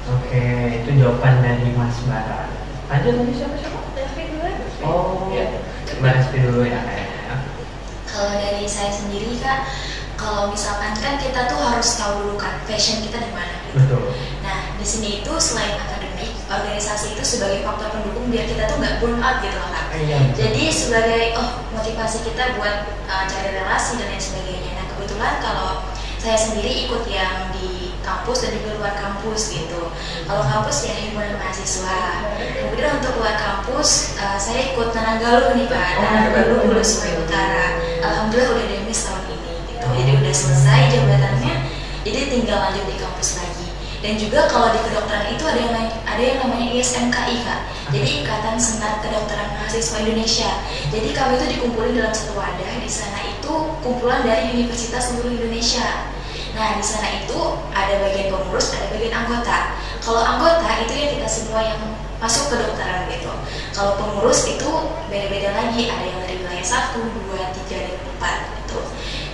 Oke, itu jawaban dari Mas Bara. Lanjut tadi siapa? Respi dulu. Oh, Iya. Mbak Respi dulu ya kayaknya. Kalau dari saya sendiri Kak, kalau misalkan kan kita tuh harus tahu dulu kan passion kita di mana gitu. Betul. Nah, di sini itu selain akademik, organisasi itu sebagai faktor pendukung biar kita tuh nggak burn out gitu loh Kak. Iya. Jadi sebagai motivasi kita buat cari relasi dan lain sebagainya. Nah, kebetulan kalau saya sendiri ikut yang di kampus dan di luar kampus gitu. Kalau kampus ya himpunan mahasiswa. Kemudian untuk luar kampus saya ikut Nananggalu nih Pak. Nananggalu Hulu Sungai Utara. Alhamdulillah udah demis tahun ini gitu. Jadi udah selesai jabatannya. Jadi tinggal lanjut di kampus lagi. Dan juga kalau di kedokteran itu ada yang namanya ISMKI Kak. Jadi Ikatan Senat Kedokteran Mahasiswa Indonesia. Jadi kami itu dikumpulin dalam satu wadah. Di sana itu kumpulan dari universitas seluruh Indonesia. Nah, di sana itu ada bagian pengurus, ada bagian anggota. Kalau anggota itu ya kita semua yang masuk kedokteran gitu. Kalau pengurus itu beda-beda lagi, ada yang dari wilayah 1, 2, 3, dan 4 gitu.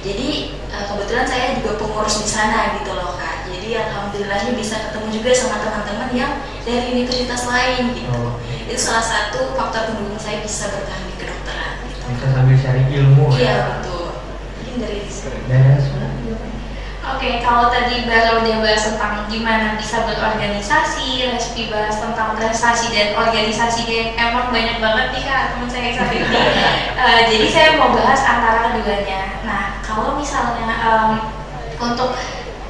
Jadi kebetulan saya juga pengurus di sana gitu loh Kak. Jadi alhamdulillahnya bisa ketemu juga sama teman-teman yang dari universitas lain gitu. Itu salah satu faktor pendukung saya bisa bertahan di kedokteran gitu. Bisa sambil cari ilmu Iya ya. betul. Mungkin dari situ. Dan Asma? Oke, kalau tadi Bara udah bahas tentang gimana bisa berorganisasi, Respi bahas tentang prestasi dan organisasi, dan emang banyak banget nih Kak teman saya saat ini. Jadi saya mau bahas antara keduanya. Nah, kalau misalnya untuk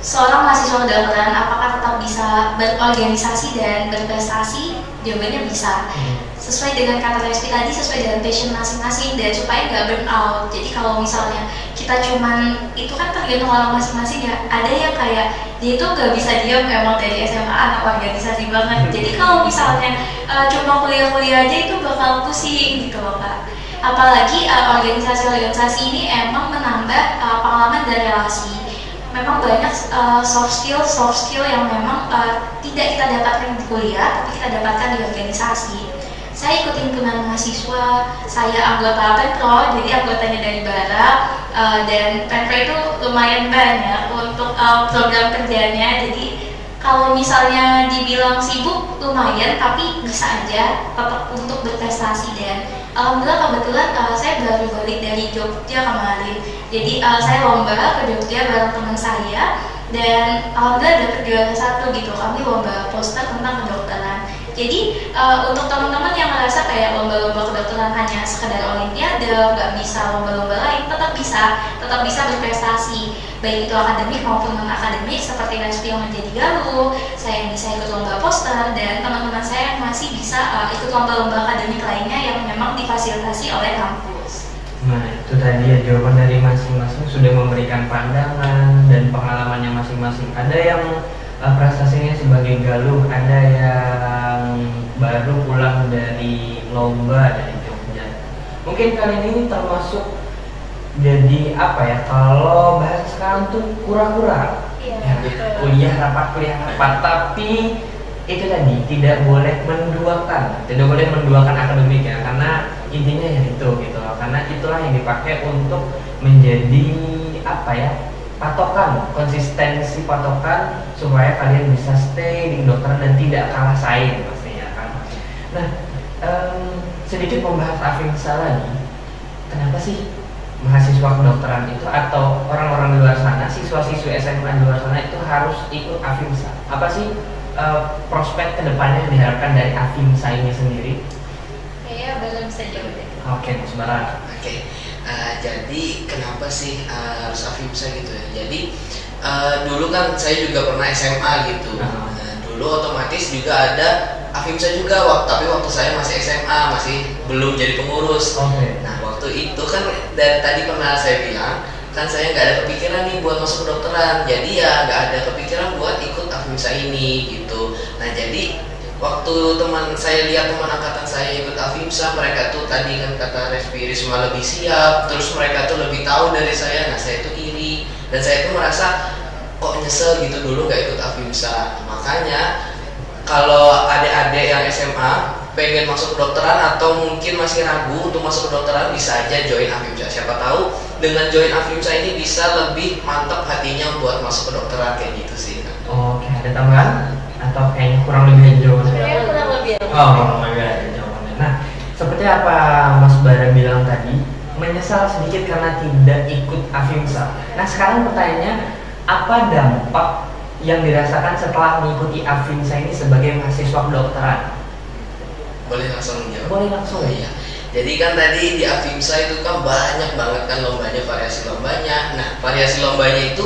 seorang mahasiswa kedokteran, apakah tetap bisa berorganisasi dan berprestasi? Jawabannya bisa. Sesuai dengan kata Respi tadi, sesuai dengan passion masing-masing dan supaya nggak burn out. Jadi kalau misalnya kita cuman itu kan tergantung orang masing-masing ya. Ada yang kayak dia itu nggak bisa diam, emang dari SMA anak organisasi banget. Jadi kalau misalnya cuma kuliah-kuliah aja itu bakal pusing gitu loh Kak. Apalagi organisasi-organisasi ini emang menambah pengalaman dan relasi. Memang banyak soft skill yang memang tidak kita dapatkan di kuliah, tapi kita dapatkan di organisasi. saya ikut himpunan mahasiswa, saya anggota Penpro, jadi anggotanya dari Barat, dan Penpro itu lumayan banyak untuk program kerjanya. Jadi kalau misalnya dibilang sibuk lumayan, tapi bisa aja tetap untuk berprestasi. Dan alhamdulillah kebetulan saya baru balik dari Jogja kemarin, jadi saya lomba ke Jogja bareng teman saya, dan alhamdulillah dapat juara 1 gitu. Kami lomba poster tentang kedokteran. Jadi untuk teman-teman yang merasa kayak lomba-lomba kedokteran hanya sekedar olimpiade, nggak bisa lomba-lomba lain, tetap bisa berprestasi, baik itu akademik maupun non akademik, seperti Respi yang menjadi Galuh, saya yang bisa ikut lomba poster, dan teman-teman saya yang masih bisa ikut lomba-lomba akademik lainnya yang memang difasilitasi oleh kampus. Nah, itu tadi ya jawaban dari masing-masing sudah memberikan pandangan dan pengalamannya masing-masing. Ada yang prestasinya sebagai Galuh, ada yang baru pulang dari lomba dari Jogja. Mungkin kali ini termasuk jadi apa ya, kalau bahasa sekarang tuh kura-kura. Iya, Ya, kuliah rapat, tapi itu tadi tidak boleh menduakan akademik ya, karena intinya ya itu gitu loh, karena itulah yang dipakai untuk menjadi apa ya, konsistensi patokan supaya kalian bisa stay di kedokteran dan tidak kalah saing pastinya kan. Nah, sedikit membahas Afimsa lagi. Kenapa sih mahasiswa kedokteran itu atau orang-orang di luar sana, siswa-siswi SMA di luar sana itu harus ikut Afimsa? Apa sih prospek kedepannya yang diharapkan dari Afimsa ini sendiri? Kayaknya belum bisa jawab deh. Oke, Mas Bara. Oke, jadi kenapa sih harus Afimsa gitu ya? Jadi dulu kan saya juga pernah SMA gitu. Dulu otomatis juga ada Afimsa juga, tapi waktu saya masih SMA, masih belum jadi pengurus. Nah, waktu itu kan dari tadi pernah saya bilang, kan saya nggak ada kepikiran nih buat masuk kedokteran, jadi ya nggak ada kepikiran buat ikut Afimsa ini gitu. Nah, jadi waktu saya lihat teman angkatan saya ikut Afimsa, mereka tuh tadi kan kata Respi Risma lebih siap, terus mereka tuh lebih tahu dari saya. Nah, saya tuh iri dan saya tuh merasa kok nyesel gitu dulu nggak ikut Afimsa. Makanya kalau adik-adik yang SMA pengen masuk kedokteran atau mungkin masih ragu untuk masuk kedokteran, bisa aja join Afimsa. Siapa tahu dengan join Afimsa ini bisa lebih mantap hatinya buat masuk kedokteran, kayak gitu sih. Oke, ada tambahan? Atau kayaknya kurang lebih aja jawabannya? Saya kurang lebih. Kurang lebih aja jawabannya. Nah, seperti apa Mas Bara bilang tadi, menyesal sedikit karena tidak ikut Afimsa. Nah, sekarang pertanyaannya, apa dampak yang dirasakan setelah mengikuti Afimsa ini sebagai mahasiswa kedokteran? Boleh langsung jawab? Boleh langsung. Iya. Jadi kan tadi di Afimsa itu kan banyak banget kan lombanya, variasi lombanya. Nah, variasi lombanya itu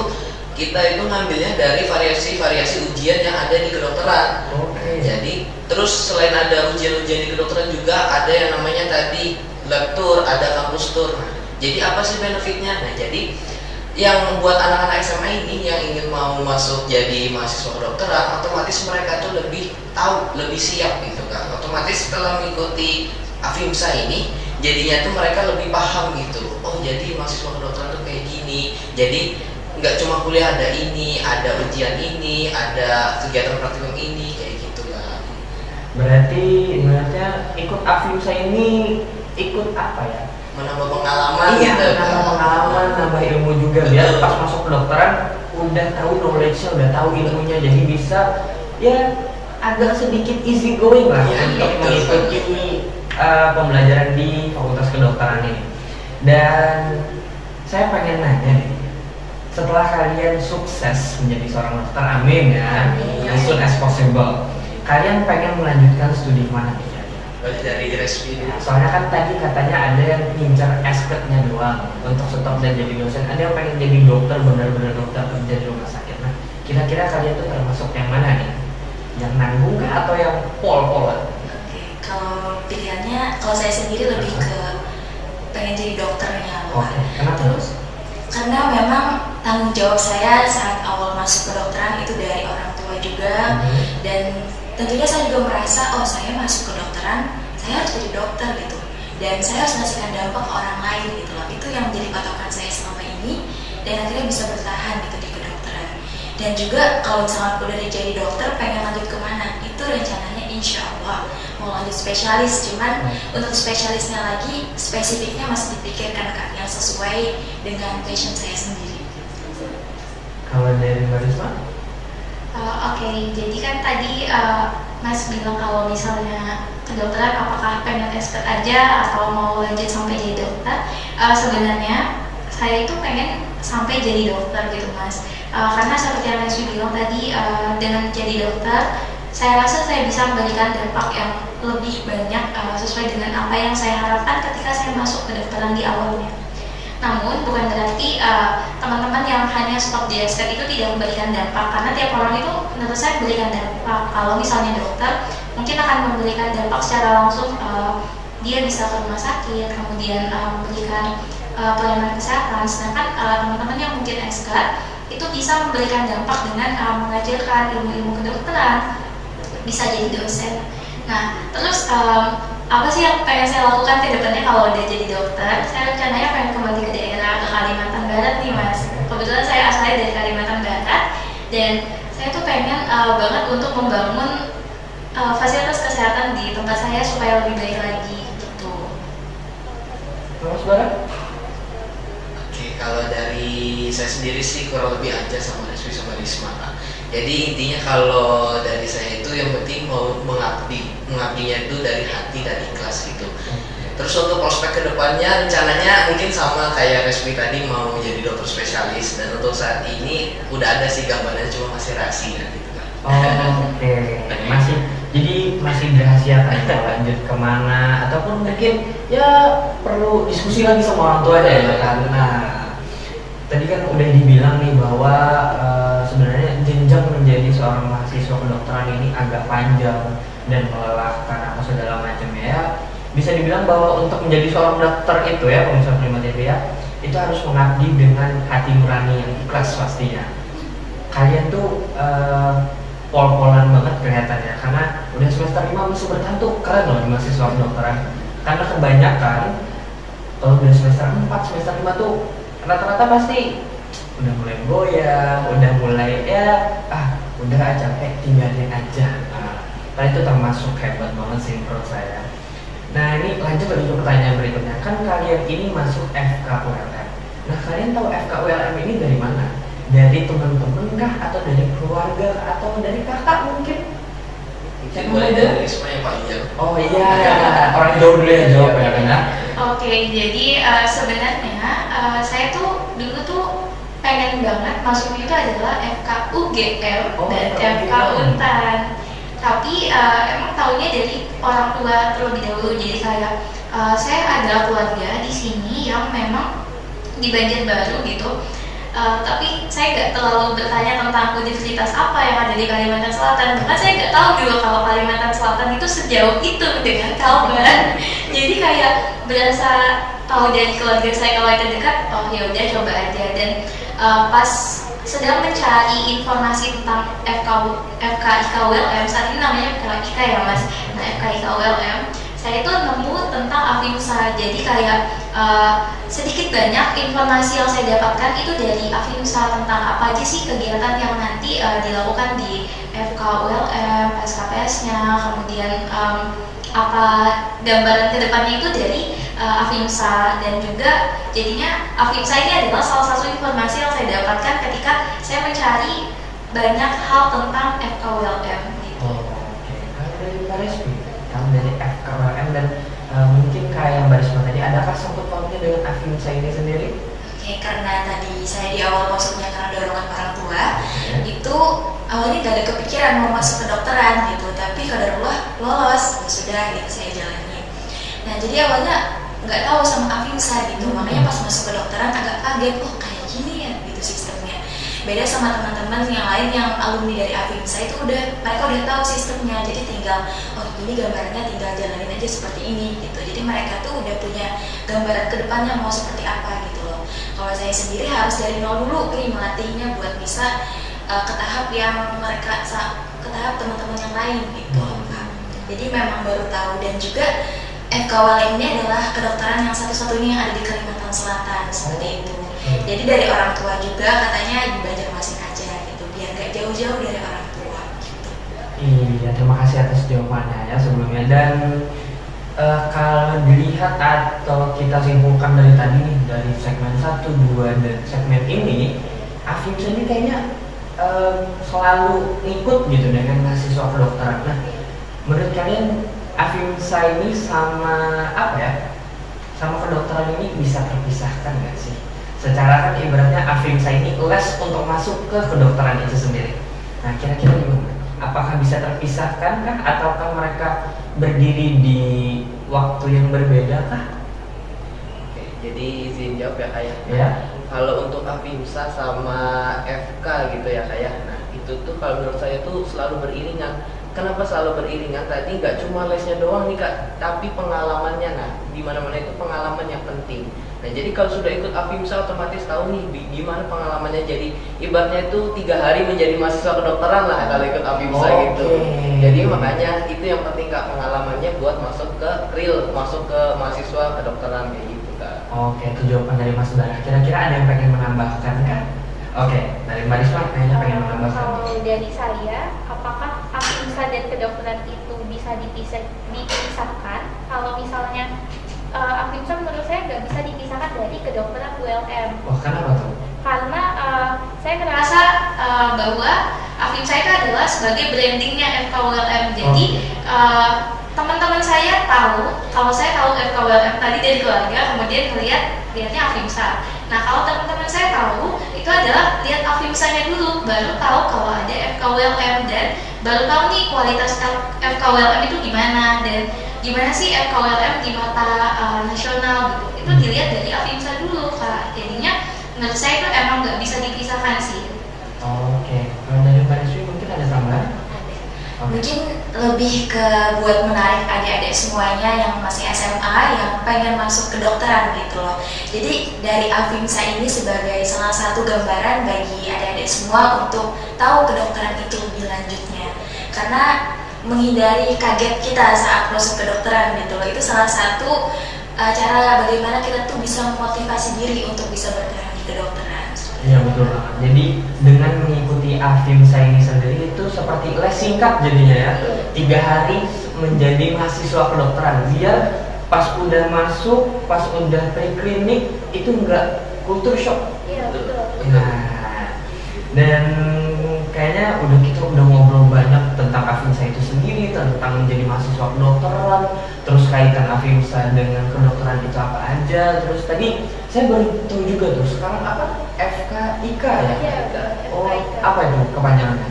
kita itu ngambilnya dari variasi-variasi ujian yang ada di kedokteran. Jadi terus selain ada ujian-ujian di kedokteran juga ada yang namanya tadi lab tour, ada kampus tour. Nah, jadi apa sih benefitnya? Nah, jadi yang buat anak-anak SMA ini yang ingin mau masuk jadi mahasiswa kedokteran, otomatis mereka tuh lebih tahu, lebih siap gitu kan. Otomatis setelah mengikuti Afimsa ini, jadinya tuh mereka lebih paham gitu. Oh, jadi mahasiswa kedokteran tuh kayak gini. Jadi nggak cuma kuliah, ada ini, ada ujian ini, ada kegiatan praktikum ini, kayak gitu kan. Berarti ikut Afimsa ini ikut apa ya? Menambah pengalaman Iya, gitu. menambah pengalaman, nambah ilmu juga, biar pas masuk kedokteran udah tahu knowledge-nya, udah tahu ilmunya, jadi bisa ya agak sedikit easy going lah Iya, untuk betul. mengikuti pembelajaran di Fakultas Kedokteran ini. Dan saya pengen nanya nih, setelah kalian sukses menjadi seorang dokter, amin ya, as soon as possible, kalian pengen melanjutkan studi mana nih? Dari Respi. Soalnya kan tadi katanya ada yang ngincar S.Ket.nya doang untuk stop dan jadi dosen, ada yang pengen jadi dokter, benar-benar dokter kerja di rumah sakit. Nah, kira-kira kalian tuh termasuk yang mana nih? Yang nanggung kah atau yang pol-polan? Oke, kalau pilihannya, kalau saya sendiri lebih ke pengen jadi dokternya. Oke, kenapa? Terus karena memang tanggung jawab saya saat awal masuk kedokteran itu dari orang tua juga, dan tentunya saya juga merasa, oh saya masuk kedokteran, saya harus jadi dokter gitu, dan saya harus menghasilkan dampak ke orang lain gitu loh. Itu yang menjadi patokan saya selama ini, dan akhirnya bisa bertahan gitu di kedokteran. Dan juga kalau misalnya udah jadi dokter, pengen lanjut kemana, itu rencananya insya Allah mau lanjut spesialis, cuman untuk spesialisnya lagi spesifiknya masih dipikirkan Kak, yang sesuai dengan passion saya sendiri. Kalau dari Mbak Risma? Oke, jadi kan tadi Mas bilang kalau misalnya kedokteran apakah pengen S aja atau mau lanjut sampai jadi dokter. Sebenarnya saya itu pengen sampai jadi dokter gitu Mas. Karena seperti yang Mas bilang tadi, dengan jadi dokter saya rasa saya bisa memberikan dampak yang lebih banyak sesuai dengan apa yang saya harapkan ketika saya masuk kedokteran di awalnya. Namun bukan berarti teman-teman yang hanya stop di SK itu tidak memberikan dampak, karena tiap orang itu menurut saya memberikan dampak. Kalau misalnya dokter mungkin akan memberikan dampak secara langsung, dia bisa ke rumah sakit, kemudian memberikan pelayanan kesehatan. Sedangkan teman-teman yang mungkin SK itu bisa memberikan dampak dengan mengajarkan ilmu-ilmu kedokteran, bisa jadi dosen. Nah, terus apa sih yang pengen saya lakukan ke depannya kalau udah jadi dokter? Saya rencananya pengen kembali ke daerah, ke Kalimantan Barat nih Mas. Kebetulan saya asalnya dari Kalimantan Barat, dan saya tuh pengen banget untuk membangun fasilitas kesehatan di tempat saya supaya lebih baik lagi gitu. Mas Barat? Oke, kalau dari saya sendiri sih kurang lebih aja sama Resmi sama Risma Kak. Jadi intinya kalau dari saya itu yang penting mau mengabdinya itu dari hati dan ikhlas gitu. Terus untuk prospek kedepannya rencananya mungkin sama kayak Resmi tadi mau jadi dokter spesialis, dan untuk saat ini udah ada sih gambarnya, cuma masih rahasia gitu kan. Oke. Masih dirahasiakan mau lanjut kemana, ataupun mungkin ya perlu diskusi lagi sama orang tua aja ya, karena tadi kan udah dibilang nih bahwa sebenarnya jenjang menjadi seorang mahasiswa kedokteran ini agak panjang dan melelahkan apa segala macamnya ya. Bisa dibilang bahwa untuk menjadi seorang dokter itu ya, pemirsa Prima TV ya, itu harus mengabdi dengan hati nurani yang ikhlas pastinya. Kalian tuh pol-polan banget kelihatannya, karena udah semester 5 masih bertahan tuh keren loh di mahasiswa kedokteran. Karena kebanyakan kalau udah semester 4, semester 5 tuh rata-rata pasti udah mulai goyang, udah mulai udah capek, tinggalin aja. Nah itu termasuk hebat banget sih menurut saya. Nah ini lanjut lagi ke pertanyaan berikutnya. Kan kalian ini masuk FKULM. Nah kalian tahu FKULM ini dari mana? Dari teman-teman kah, atau dari keluarga, atau dari kakak mungkin? Mulai dari Risma yang Pak Ijal. Oh iya, orang jauh dulu yang jawab ya kan? Oke, jadi sebenarnya saya tuh dulu tuh pengen banget masuk itu adalah FKUGM dan FK Untan. Tapi emang taunya dari orang tua terlebih dahulu. Jadi kayak saya ada keluarga di sini yang memang di Banjarbaru gitu. Tapi saya nggak terlalu bertanya tentang universitas apa yang ada di Kalimantan Selatan. Bahkan saya nggak tahu juga kalau Kalimantan Selatan itu sejauh itu dengan Kalbar. Jadi kayak berasa tahu dari keluarga saya kalau itu dekat, oh ya udah coba aja. Dan pas sedang mencari informasi tentang FKIKULM, saat ini namanya FKIK ya Mas. Nah FKIKULM, saya itu nemu tentang Afinsa. Jadi kayak sedikit banyak informasi yang saya dapatkan itu dari Afinsa tentang apa aja sih kegiatan yang nanti dilakukan di FKULM, SKPS-nya, kemudian apa gambaran kedepannya itu dari Afinsa. Dan juga jadinya Afinsa ini adalah salah satu informasi yang saya dapatkan ketika saya mencari banyak hal tentang FKULM gitu. Oke. Kalau dari Mbak Resmi, kamu dari FKULM dan mungkin kayak yang Mbak Risma tadi, adakah sangkut pautnya dengan Afinsa ini sendiri? Oke, karena tadi saya di awal masuknya karena dorongan orang tua, itu awalnya gak ada kepikiran mau masuk kedokteran gitu, tapi kadarullah lolos, ya sudah gitu saya jalani. Nah jadi awalnya nggak tahu sama Afinsa gitu, makanya pas masuk kedokteran agak kaget, oh kayak gini ya gitu sistemnya. Beda sama teman-teman yang lain yang alumni dari Afinsa itu mereka udah tahu sistemnya, jadi tinggal ini gambarnya tinggal jalanin aja seperti ini gitu. Jadi mereka tuh udah punya gambaran kedepannya mau seperti apa gitu loh. Kalau saya sendiri harus dari nol dulu melatihnya buat bisa ke tahap yang mereka ke tahap teman-teman yang lain gitu. Jadi memang baru tahu. Dan juga FKULM ini adalah kedokteran yang satu-satunya yang ada di Kalimantan Selatan seperti itu. Jadi dari orang tua juga katanya di Banjarmasin aja gitu, biar gak jauh-jauh dari orang tua gitu. Iya, terima kasih atas jawabannya ya sebelumnya. Dan kalau dilihat atau kita simpulkan dari tadi nih, dari segmen 1, 2, dan segmen ini, Afimsa ini kayaknya selalu ikut gitu dengan mahasiswa kedokteran. Nah, menurut kalian Afimsa ini sama apa ya? Sama kedokteran ini bisa terpisahkan nggak sih? Secara kan ibaratnya Afimsa ini les untuk masuk ke kedokteran itu sendiri. Nah, kira-kira gimana? Apakah bisa terpisahkan kah? Ataukah mereka berdiri di waktu yang berbeda kah? Oke, jadi izin jawab ya kayak. Ya. Kalau untuk Afimsa sama FK gitu ya kayak. Nah itu tuh kalau menurut saya tuh selalu beriringan. Kenapa selalu beriringan? Tadi nggak cuma lesnya doang nih kak, tapi pengalamannya. Nah di mana-mana itu pengalaman yang penting. Nah jadi kalau sudah ikut Afimsa otomatis tahu nih gimana pengalamannya. Jadi ibaratnya itu 3 hari menjadi mahasiswa kedokteran lah kalau ikut Afimsa gitu. Jadi makanya itu yang penting kak, pengalamannya buat masuk ke real, masuk ke mahasiswa kedokteran kayak gitu kak. Oke, itu jawaban dari Mas Bara. Kira-kira ada yang pengen menambahkan kah? Oke, dari Mbak Risma kayaknya pengen menambahkan. Kalau dari saya, apakah Afimsa dan kedokteran itu bisa dipisahkan? Kalau misalnya Afimsa menurut saya nggak bisa dipisahkan dari kedokteran ULM. Wah, kenapa tuh? Karena saya Saya ngerasa merasa bahwa Afimsa itu adalah sebagai brandingnya FKULM. Jadi teman-teman saya tahu, kalau saya tahu FKULM tadi dari keluarga, kemudian lihatnya Afimsa. Nah kalau teman-teman saya tahu, itu adalah lihat Afimsanya dulu, baru tahu kalau ada FKULM, dan baru tahu nih kualitas FKULM itu gimana, dan gimana sih FKULM di mata nasional gitu. Itu dilihat dari Afimsa dulu kak. Jadinya menurut saya itu emang nggak bisa dipisahkan sih. Oke, kalau dari Mbak Risma mungkin ada tambahan? Mungkin lebih ke buat menarik adik-adik semuanya yang masih SMA yang pengen masuk kedokteran gitu loh. Jadi dari Afimsa ini sebagai salah satu gambaran bagi adik-adik semua untuk tahu kedokteran itu lebih lanjutnya. Karena menghindari kaget kita saat masuk kedokteran gitu loh. Itu salah satu cara bagaimana kita tuh bisa memotivasi diri untuk bisa bergerak di kedokteran. Iya betul banget. Jadi dengan mengikuti Afimsa ini sendiri itu seperti les singkat jadinya ya. 3 hari menjadi mahasiswa kedokteran. Biar pas udah masuk, pas udah preklinik itu enggak culture shock. iya betul. Nah, dan kayaknya kita udah ngobrol banyak tentang Afimsa itu sendiri, tentang menjadi mahasiswa kedokteran, terus kaitan Afimsa dengan kedokteran itu apa aja. Terus tadi saya baru tahu juga tuh sekarang apa FKIK ya? Iya, Oh, FKIK. apa itu kepanjangannya?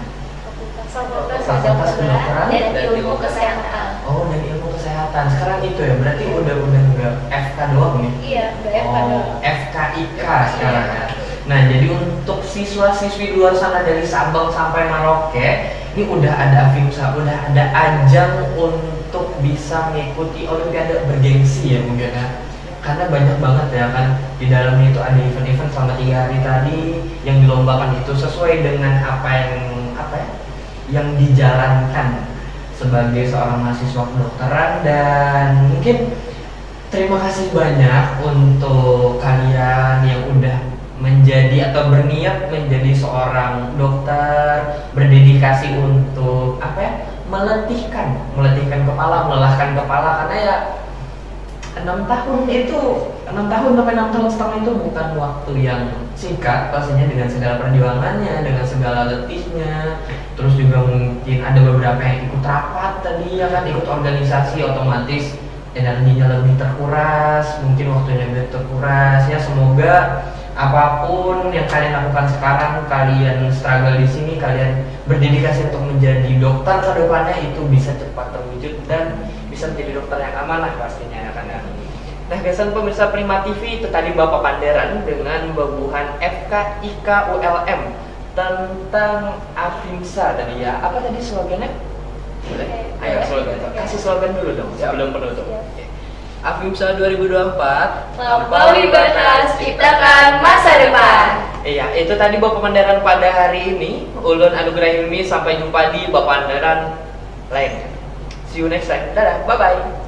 Fakultas Kedokteran dan Ilmu Kesehatan. Oh, dan ilmu kesehatan. Sekarang itu ya, berarti udah enggak FK doang nih. Iya, banyak Oh, FKIK sekarang ya. Nah, jadi untuk siswa-siswi luar sana dari Sabang sampai Merauke, ini udah ada Afimsa, udah ada ajang untuk bisa mengikuti olimpiade bergengsi ya mungkin ya. Karena banyak banget ya kan, di dalamnya itu ada event-event selama 3 hari tadi yang dilombakan itu sesuai dengan apa yang dijalankan sebagai seorang mahasiswa kedokteran. Dan mungkin terima kasih banyak untuk kalian yang udah menjadi atau berniat menjadi seorang dokter, berdedikasi untuk meletihkan kepala, melelahkan kepala, karena ya 6 tahun sampai 6 tahun setengah itu bukan waktu yang singkat pastinya, dengan segala perjuangannya, dengan segala letihnya. Terus juga mungkin ada beberapa yang ikut rapat tadi ya kan, ikut organisasi, otomatis energinya lebih terkuras, mungkin waktunya lebih terkuras. Ya semoga apapun yang kalian lakukan sekarang, kalian struggle di sini, kalian berdedikasi untuk menjadi dokter ke depannya itu bisa cepat terwujud dan bisa menjadi dokter yang amanah pastinya ya kan ya. Nah, biasan pemirsa Prima TV, itu tadi Bapak Panderan dengan babuhan FKIK ULM tentang Afimsa tadi ya. Apa tadi slogannya? Boleh? Ayo slogan. Kasih slogan dulu dong sebelum penutup. Oke. Afimsa 2024 Lampaui batas, ciptakan masa depan. Iya, itu tadi Bapak Panderan pada hari ini. Ulun Anugerah Hilmi, sampai jumpa di Bapak Panderan lainnya. See you next time. Dadah, bye-bye.